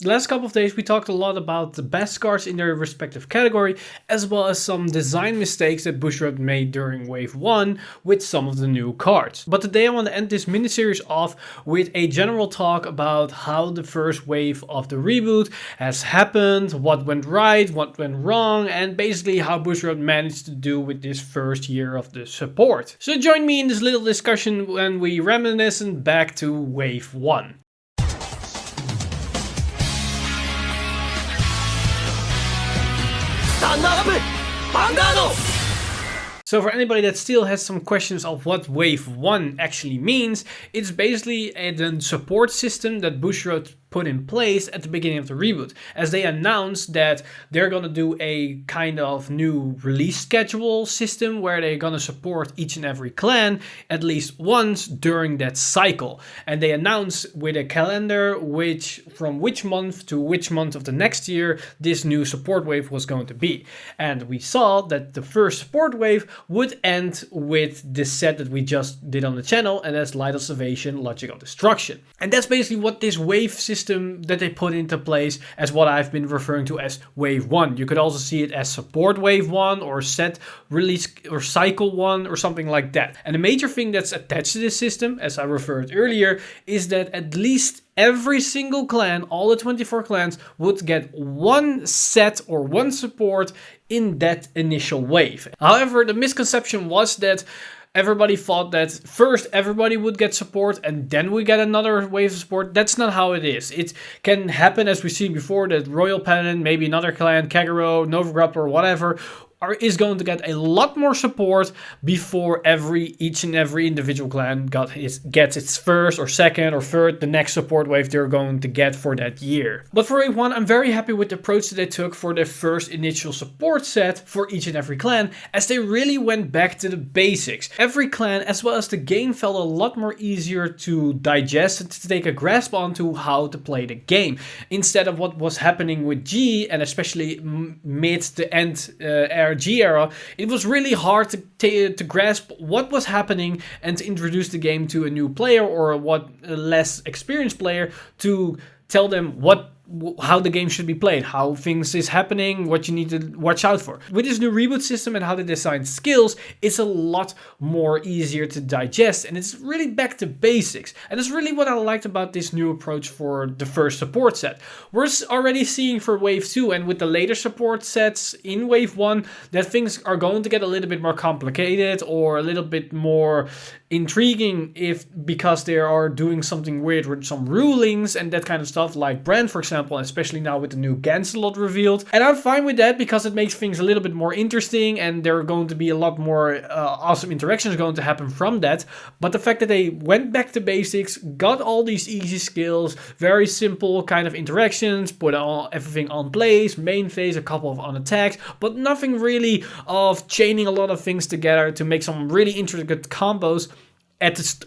The last couple of days we talked a lot about the best cards in their respective category, as well as some design mistakes that Bushiroads made during Wave 1 with some of the new cards. But today I want to end this mini-series off with a general talk about how the first wave of the reboot has happened, what went right, what went wrong, and basically how Bushiroads managed to do with this first year of the support. So join me in this little discussion when we reminisce back to Wave 1. So for anybody that still has some questions of what Wave 1 actually means, it's basically a support system that Bushiroads put in place at the beginning of the reboot, as they announced that they're gonna do a kind of new release schedule system where they're gonna support each and every clan at least once during that cycle. And they announced with a calendar from which month to which month of the next year this new support wave was going to be. And we saw that the first support wave would end with this set that we just did on the channel, and that's Light of Salvation, Logic of Destruction. And that's basically what this wave system that they put into place as what I've been referring to as Wave 1. You could also see it as Support Wave 1 or Set Release or Cycle 1 or something like that. And the major thing that's attached to this system, as I referred earlier, is that at least every single clan, all the 24 clans, would get one set or one support in that initial wave. However, the misconception was that everybody thought that first everybody would get support and then we get another wave of support. That's not how it is. It can happen, as we've seen before, that Royal Paladin, maybe another clan, Kagero, Novigrad or whatever, is going to get a lot more support before each and every individual clan gets its first or second or third, the next support wave they're going to get for that year. But for Wave 1, I'm very happy with the approach that they took for their first initial support set for each and every clan, as they really went back to the basics. Every clan, as well as the game, felt a lot more easier to digest and to take a grasp onto how to play the game, instead of what was happening with G, and especially mid to end G era. It was really hard to grasp what was happening and to introduce the game to a new player or a less experienced player, to tell them how the game should be played, how things is happening, what you need to watch out for. With this new reboot system and how they design skills, it's a lot more easier to digest, and it's really back to basics. And it's really what I liked about this new approach for the first support set. We're already seeing for Wave 2 and with the later support sets in Wave 1 that things are going to get a little bit more complicated or a little bit more intriguing because they are doing something weird with some rulings and that kind of stuff, like Brand, for example, especially now with the new Gancelot revealed. And I'm fine with that because it makes things a little bit more interesting and there are going to be a lot more awesome interactions going to happen from that. But the fact that they went back to basics, got all these easy skills, very simple kind of interactions, put everything on place, main phase, a couple of on attacks, but nothing really of chaining a lot of things together to make some really intricate combos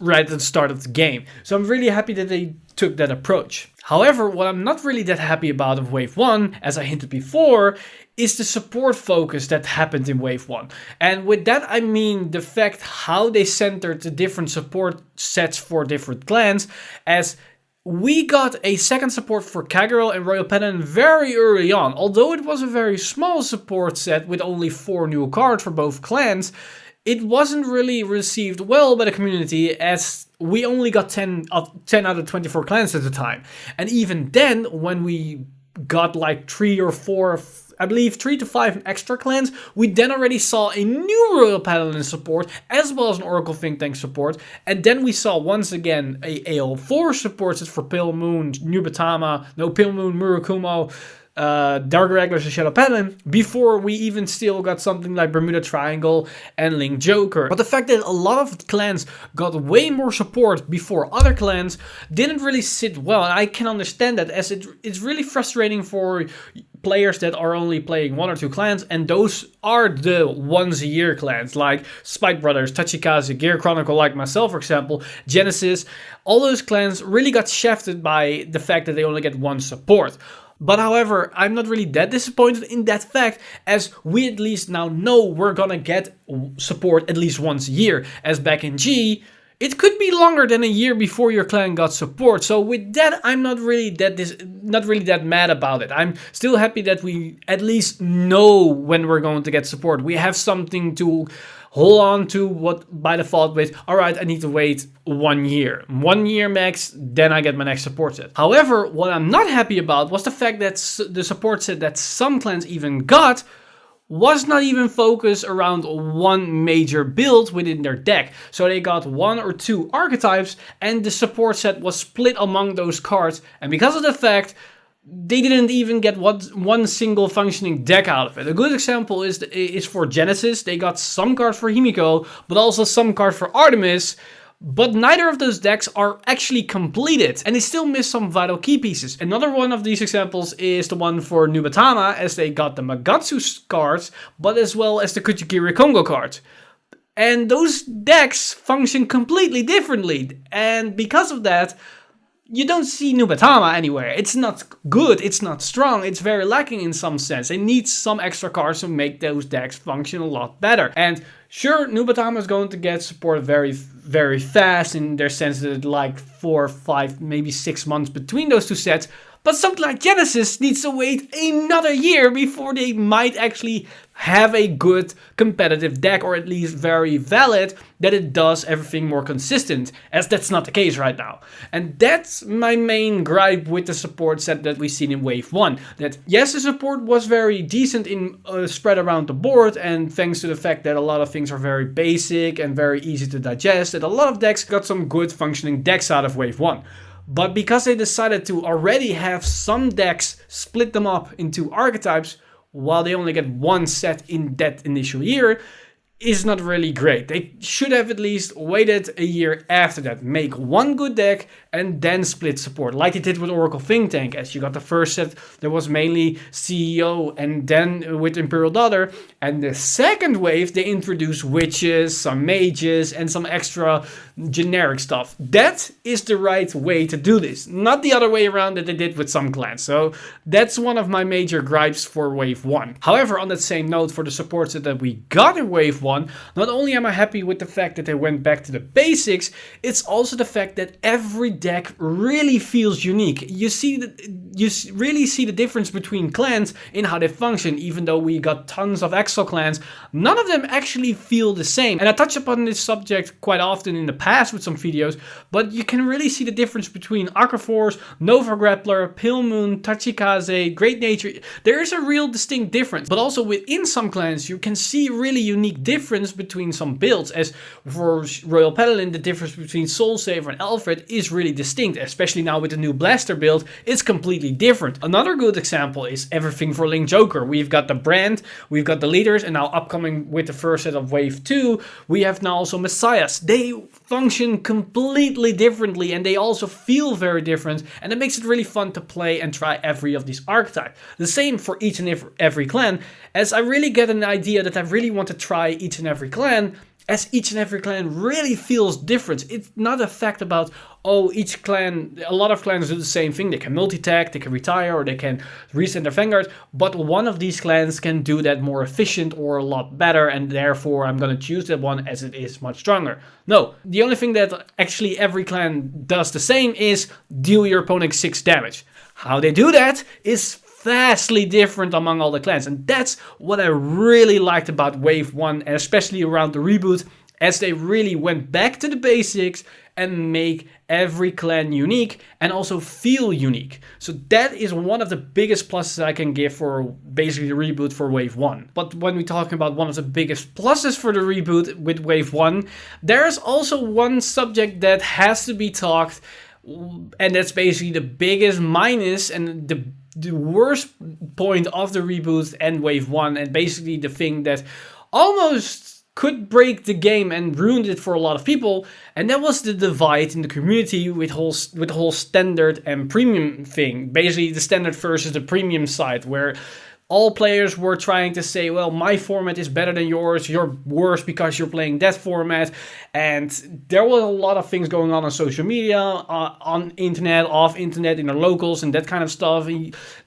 right at the start of the game. So I'm really happy that they took that approach. However, what I'm not really that happy about of Wave 1, as I hinted before, is the support focus that happened in Wave 1. And with that I mean the fact how they centered the different support sets for different clans, as we got a second support for Kagero and Royal Paladin very early on. Although it was a very small support set with only 4 new cards for both clans, it wasn't really received well by the community, as we only got 10 out of 24 clans at the time. And even then, when we got like 3 or 4, I believe 3 to 5 extra clans, we then already saw a new Royal Paladin support, as well as an Oracle Think Tank support. And then we saw once again a AL4 support set for Pale Moon, Pale Moon, Murakumo, Dark Regulars and Shadow Paladin, before we even still got something like Bermuda Triangle and Link Joker. But the fact that a lot of clans got way more support before other clans didn't really sit well, and I can understand that, as it's really frustrating for players that are only playing 1 or 2 clans, and those are the once a year clans like Spike Brothers, Tachikaze, Gear Chronicle, like myself for example, Genesis. All those clans really got shafted by the fact that they only get 1 support. But however, I'm not really that disappointed in that fact, as we at least now know we're gonna get support at least once a year. As back in G, it could be longer than a year before your clan got support. So with that, I'm not really that mad about it. I'm still happy that we at least know when we're going to get support. We have something to hold on to what by default with, all right, I need to wait 1 year. 1 year max, then I get my next support set. However, what I'm not happy about was the fact that the support set that some clans even got was not even focused around one major build within their deck. So they got 1 or 2 archetypes and the support set was split among those cards. And because of the fact they didn't even get one single functioning deck out of it. A good example is for Genesis. They got some cards for Himiko, but also some cards for Artemis. But neither of those decks are actually completed, and they still miss some vital key pieces. Another one of these examples is the one for Nubatama, as they got the Magatsu cards, but as well as the Kuchikiri Kongo cards. And those decks function completely differently, and because of that, you don't see Nubatama anywhere. It's not good, it's not strong, it's very lacking in some sense. It needs some extra cards to make those decks function a lot better. And sure, Nubatama is going to get support very, very fast in their sense that like 4, 5, maybe 6 months between those two sets. But something like Genesis needs to wait another year before they might actually have a good competitive deck, or at least very valid, that it does everything more consistent, as that's not the case right now. And that's my main gripe with the support set that we've seen in Wave 1. That yes, the support was very decent in spread around the board, and thanks to the fact that a lot of things are very basic and very easy to digest, that a lot of decks got some good functioning decks out of Wave 1. But because they decided to already have some decks split them up into archetypes, while they only get one set in that initial year, is not really great. They should have at least waited a year after that. Make one good deck and then split support. Like they did with Oracle Think Tank. As you got the first set, there was mainly CEO, and then with Imperial Daughter. And the second wave, they introduced witches, some mages, and some extra generic stuff. That is the right way to do this. Not the other way around that they did with some clans. So that's one of my major gripes for Wave 1. However, on that same note, for the support set that we got in Wave 1, not only am I happy with the fact that they went back to the basics, it's also the fact that every deck really feels unique. You really see the difference between clans in how they function. Even though we got tons of Exo clans, none of them actually feel the same. And I touch upon this subject quite often in the past with some videos, but you can really see the difference between Aquaforce, Nova Grappler, Pale Moon, Tachikaze, Great Nature. There is a real distinct difference, but also within some clans you can see really unique difference between some builds. As for Royal Paladin, the difference between Soul Saver and Alfred is really distinct, especially now with the new Blaster build. It's completely different. Another good example is everything for Link Joker. We've got the brand, we've got the leaders, and now upcoming with the first set of Wave 2, we have now also Messiahs. They function completely differently and they also feel very different, and it makes it really fun to play and try every of these archetypes. The same for each and every clan, as I really get an idea that I really want to try each and every clan, as each and every clan really feels different. It's not a fact about, oh, each clan, a lot of clans do the same thing. They can multi-tag, they can retire, or they can reset their Vanguard, but one of these clans can do that more efficient or a lot better, and therefore I'm going to choose that one as it is much stronger. No, the only thing that actually every clan does the same is deal your opponent 6 damage. How they do that is vastly different among all the clans, and that's what I really liked about Wave 1, and especially around the reboot, as they really went back to the basics and make every clan unique and also feel unique. So that is one of the biggest pluses I can give for basically the reboot for Wave 1. But when we're talking about one of the biggest pluses for the reboot with Wave 1, there's also one subject that has to be talked, and that's basically the biggest minus and the worst point of the reboot and Wave 1, and basically the thing that almost could break the game and ruined it for a lot of people, and that was the divide in the community with the whole standard and premium thing. Basically the standard versus the premium side, where all players were trying to say, well, my format is better than yours, you're worse because you're playing that format. And there was a lot of things going on social media, on internet, off internet, in the locals and that kind of stuff.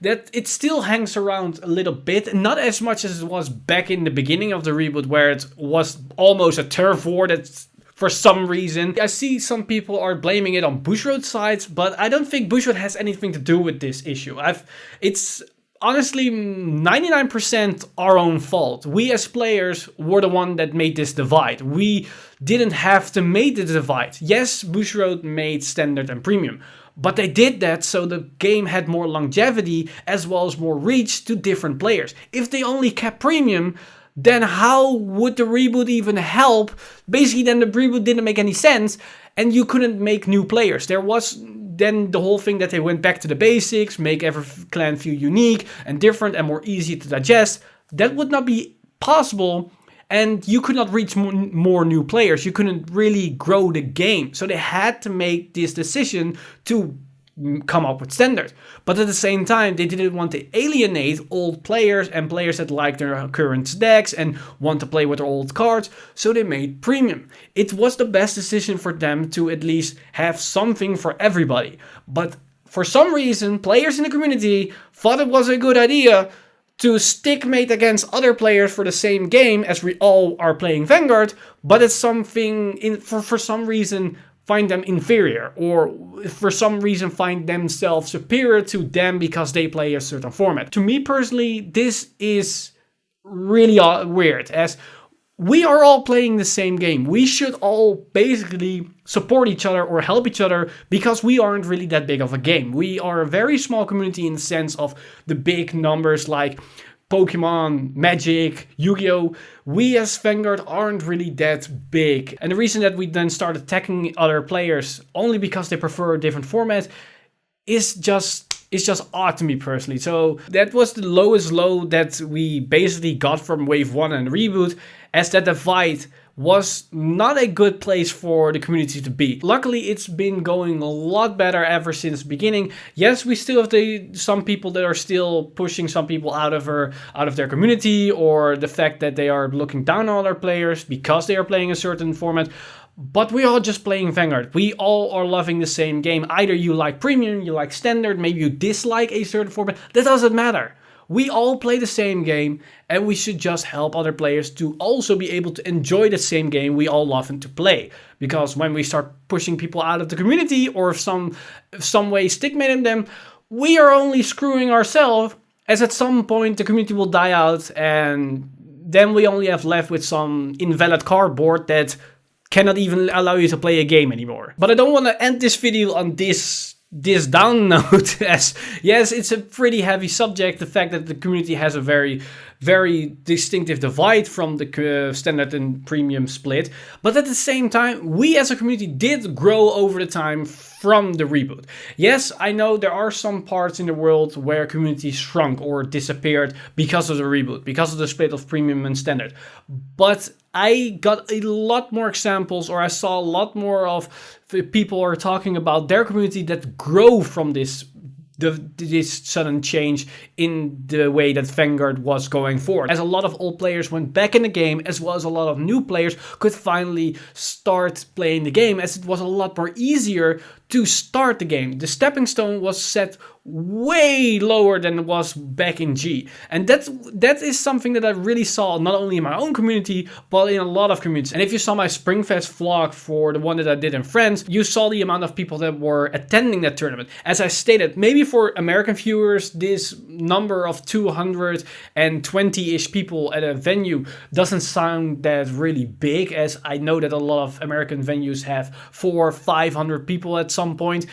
That it still hangs around a little bit, not as much as it was back in the beginning of the reboot, where it was almost a turf war that for some reason. I see some people are blaming it on Bushiroads sides, but I don't think Bushiroad has anything to do with this issue. It's honestly 99% our own fault. We as players were the one that made this divide. We didn't have to make the divide. Yes, Bushiroad made standard and premium, but they did that so the game had more longevity as well as more reach to different players. If they only kept premium, then how would the reboot even help? Basically, then the reboot didn't make any sense and you couldn't make new players. There was then the whole thing that they went back to the basics, make every clan feel unique and different and more easy to digest. That would not be possible, and you could not reach more new players. You couldn't really grow the game. So they had to make this decision to come up with standard. But at the same time, they didn't want to alienate old players and players that like their current decks and want to play with their old cards, so they made premium. It was the best decision for them to at least have something for everybody. But for some reason, players in the community thought it was a good idea to stickmate against other players for the same game, as we all are playing Vanguard, but it's something for some reason find them inferior, or for some reason find themselves superior to them because they play a certain format. To me personally, this is really weird, as we are all playing the same game. We should all basically support each other or help each other because we aren't really that big of a game. We are a very small community in the sense of the big numbers like Pokemon, Magic, Yu-Gi-Oh! We as Vanguard aren't really that big. And the reason that we then start attacking other players only because they prefer a different format is just odd to me personally. So that was the lowest low that we basically got from Wave 1 and Reboot, as that divide was not a good place for the community to be. Luckily, it's been going a lot better ever since the beginning. Yes, we still have some people that are still pushing some people out of their community, or the fact that they are looking down on other players because they are playing a certain format. But we're all just playing Vanguard. We all are loving the same game. Either you like premium, you like standard, maybe you dislike a certain format. That doesn't matter. We all play the same game, and we should just help other players to also be able to enjoy the same game we all love and to play. Because when we start pushing people out of the community, or some way stigmating them, we are only screwing ourselves, as at some point the community will die out, and then we only have left with some invalid cardboard that cannot even allow you to play a game anymore. But I don't want to end this video on this down note, as yes, it's a pretty heavy subject, the fact that the community has a very distinctive divide from the standard and premium split, but at the same time, we as a community did grow over the time from the reboot. Yes, I know there are some parts in the world where communities shrunk or disappeared because of the reboot, because of the split of premium and standard, but I got a lot more examples, or I saw a lot more of people are talking about their community that grow from this sudden change in the way that Vanguard was going forward. As a lot of old players went back in the game, as well as a lot of new players could finally start playing the game, as it was a lot more easier to start the game. The stepping stone was set way lower than it was back in G. And that is something that I really saw not only in my own community, but in a lot of communities. And if you saw my Springfest vlog for the one that I did in France, you saw the amount of people that were attending that tournament. As I stated, maybe for American viewers, this number of 220-ish people at a venue doesn't sound that really big, as I know that a lot of American venues have 400 or 500 people at some point.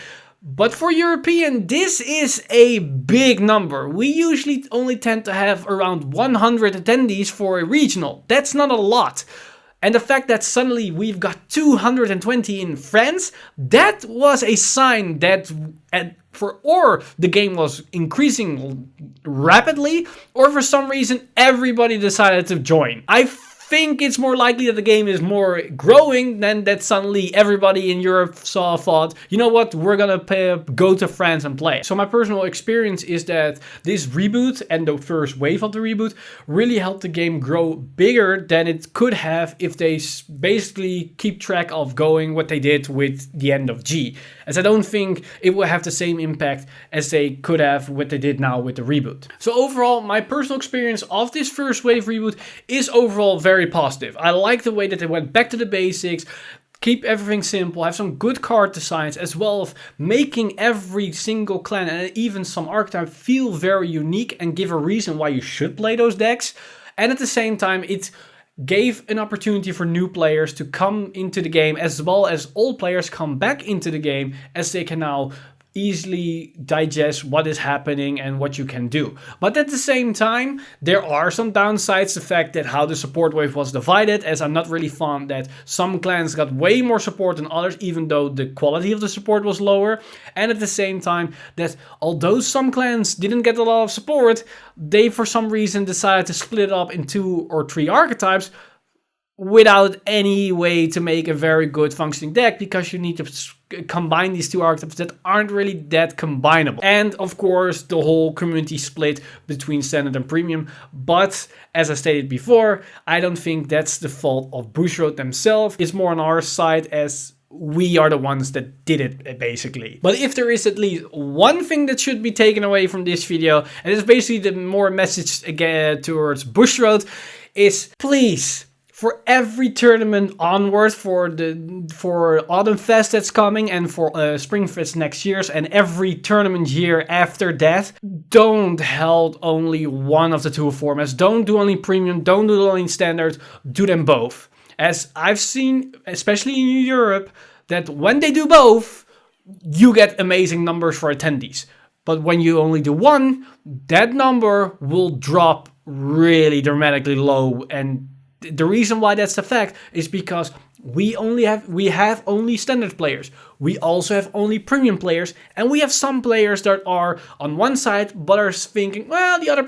But for European, this is a big number. We usually only tend to have around 100 attendees for a regional. That's not a lot. And the fact that suddenly we've got 220 in France, that was a sign that or the game was increasing rapidly, or for some reason everybody decided to join. I think it's more likely that the game is more growing than that suddenly everybody in Europe thought, you know what, we're gonna go to France and play. So my personal experience is that this reboot and the first wave of the reboot really helped the game grow bigger than it could have if they basically keep track of going what they did with the end of G. As I don't think it will have the same impact as they could have what they did now with the reboot. So overall, my personal experience of this first wave reboot is overall very positive. I like the way that they went back to the basics, keep everything simple, have some good card designs, as well as making every single clan and even some archetype feel very unique and give a reason why you should play those decks. And at the same time, it gave an opportunity for new players to come into the game, as well as old players come back into the game, as they can now easily digest what is happening and what you can do. But at the same time, there are some downsides. The fact that how the support wave was divided, as I'm not really fond that some clans got way more support than others, even though the quality of the support was lower. And at the same time, that although some clans didn't get a lot of support, they for some reason decided to split it up in 2 or 3 archetypes without any way to make a very good functioning deck, because you need to combine these 2 archetypes that aren't really that combinable. And of course, the whole community split between standard and premium. But as I stated before, I don't think that's the fault of Bushiroad themselves. It's more on our side, as we are the ones that did it, basically. But if there is at least one thing that should be taken away from this video, and it's basically the more message again towards Bushiroad, is please, for every tournament onward, for Autumn Fest that's coming, and for Spring Fest next year, and every tournament year after that, don't held only one of the 2 formats. Don't do only premium, don't do only standard, do them both. As I've seen, especially in Europe, that when they do both, you get amazing numbers for attendees. But when you only do one, that number will drop really dramatically low. And the reason why that's the fact is because we have only standard players. We also have only premium players, and we have some players that are on one side but are thinking, well, the other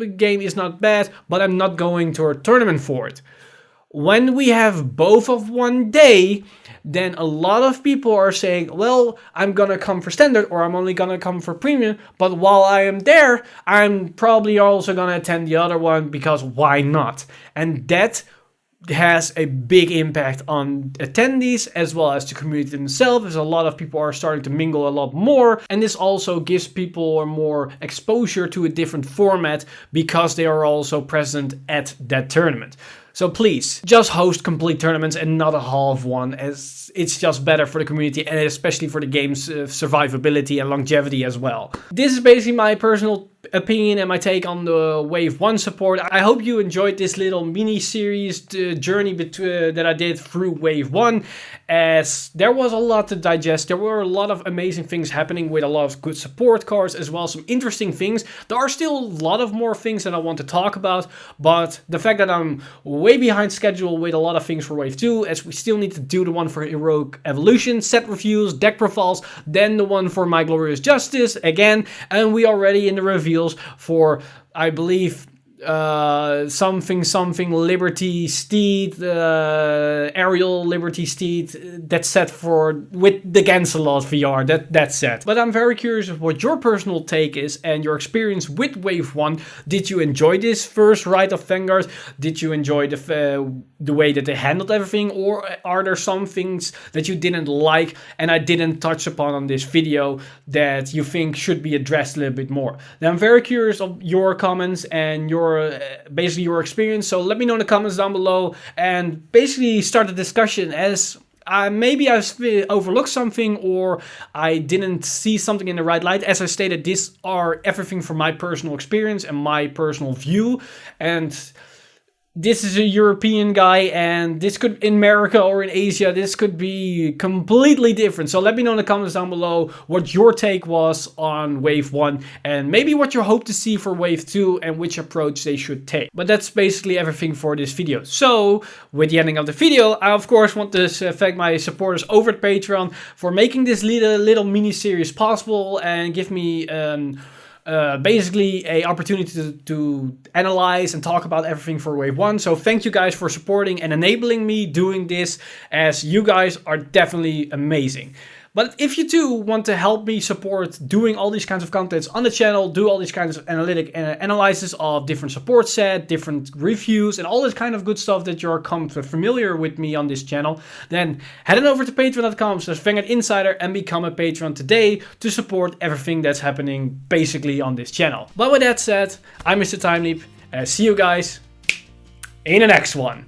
game is not bad, but I'm not going to a tournament for it. When we have both of one day, then a lot of people are saying, well, I'm gonna come for standard, or I'm only gonna come for premium, but while I am there, I'm probably also gonna attend the other one, because why not? And that has a big impact on attendees as well as the community themselves, as a lot of people are starting to mingle a lot more, and this also gives people more exposure to a different format because they are also present at that tournament. So please, just host complete tournaments and not a half one, as it's just better for the community and especially for the game's survivability and longevity as well. This is basically my personal opinion and my take on the Wave 1 support. I hope you enjoyed this little mini-series journey that I did through Wave 1, as there was a lot to digest. There were a lot of amazing things happening with a lot of good support cards, as well as some interesting things. There are still a lot of more things that I want to talk about, but the fact that I'm way behind schedule with a lot of things for Wave 2, as we still need to do the one for Heroic Evolution, set reviews, deck profiles, then the one for My Glorious Justice again, and we already in the reveals for, I believe, something Liberty Steed, Aerial Liberty Steed, that's set for with the Gancelot VR, that's set. But I'm very curious of what your personal take is and your experience with Wave 1. Did you enjoy this first ride of Vanguard? Did you enjoy the way that they handled everything, or are there some things that you didn't like and I didn't touch upon on this video that you think should be addressed a little bit more? Now I'm very curious of your comments and basically your experience, so let me know in the comments down below and basically start a discussion, as maybe I overlooked something or I didn't see something in the right light. As I stated, these are everything from my personal experience and my personal view, and this is a European guy, and this could, in America or in Asia, this could be completely different. So let me know in the comments down below what your take was on Wave 1, and maybe what you hope to see for Wave 2 and which approach they should take. But that's basically everything for this video. So with the ending of the video, I of course want to thank my supporters over at Patreon for making this little mini-series possible and give me basically a opportunity to analyze and talk about everything for Wave 1. So thank you guys for supporting and enabling me doing this, as you guys are definitely amazing. But if you too want to help me support doing all these kinds of contents on the channel, do all these kinds of analysis of different support set, different reviews, and all this kind of good stuff that you're familiar with me on this channel, then head on over to patreon.com/VanguardInsider and become a patron today to support everything that's happening basically on this channel. But with that said, I'm Mr. Time Leap, and I see you guys in the next one.